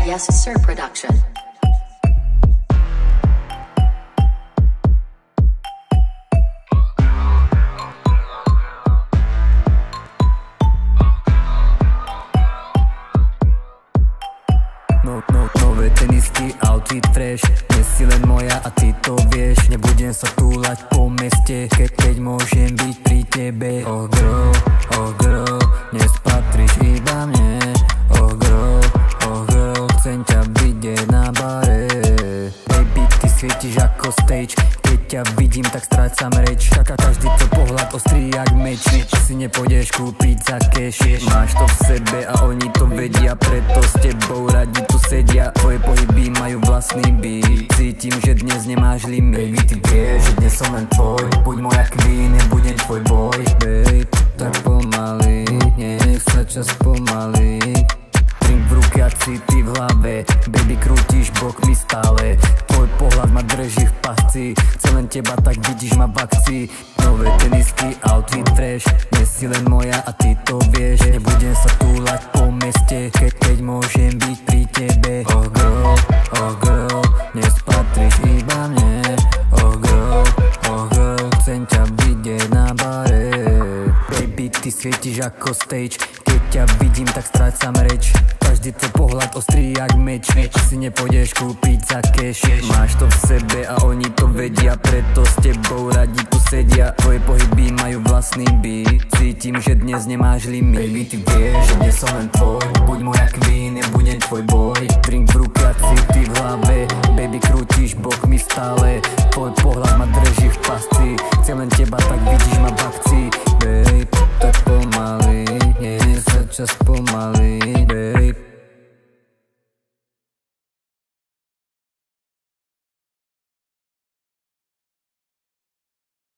Yes Sir Production. Nové tenisky, outfit fresh. Dnes si len moja a ty to vieš. Nebudem sa túlať po meste, keď môžem byť pri tebe. Oh girl, dnes patríš iba mne. Oh girl, chcem ťa vidieť na bare. Baby, ty svietiš ako stage. Keď ťa vidím, tak strácam reč. Každý tvoj pohľad ostrý jak meč. Si nepôjdeš kúpiť za cash. Máš to v sebe a oni to vedia, preto s tebou radi tu sedia. Tvoje pohyby majú vlastný beat. Cítim, že dnes nemáš limit. Baby, ty vieš, že dnes som len tvoj. Buď moja queen, nebudem tvoj boy. Babe, tak pomaly, nech sa čas pomalí. Drink v ruke a city v hlave. Baby, krútiš bokmi stále. Tvoj pohľad ma drží v pasci. Chcem len teba, tak vidíš ma v akcii. Nové tenisky, outfit fresh. Dnes si len moja a ty to vieš. Nebudem sa túlať po meste, keď môžem byť pri tebe. Oh girl, dnes patríš iba mne. Oh girl, chcem ťa vidieť na bare. Baby, ty svietiš ako stage. Keď ťa vidím, tak strácam reč. Každý tvoj pohľad ostrý jak meč. Si nepôjdeš kúpiť za cash. Máš to v sebe a oni to vedia, preto s tebou radi tu sedia. Tvoje pohyby majú vlastný beat. Cítim, že dnes nemáš limit. Baby, ty vieš, že dnes som len tvoj. Buď moja queen, nebudem tvoj boy. Drink v ruke a city v hlave. Baby, krútiš bokmi stále. Tvoj pohľad ma drží v pasci. Chcem len teba, tak vidíš ma v akcii. Babe, tak pomaly,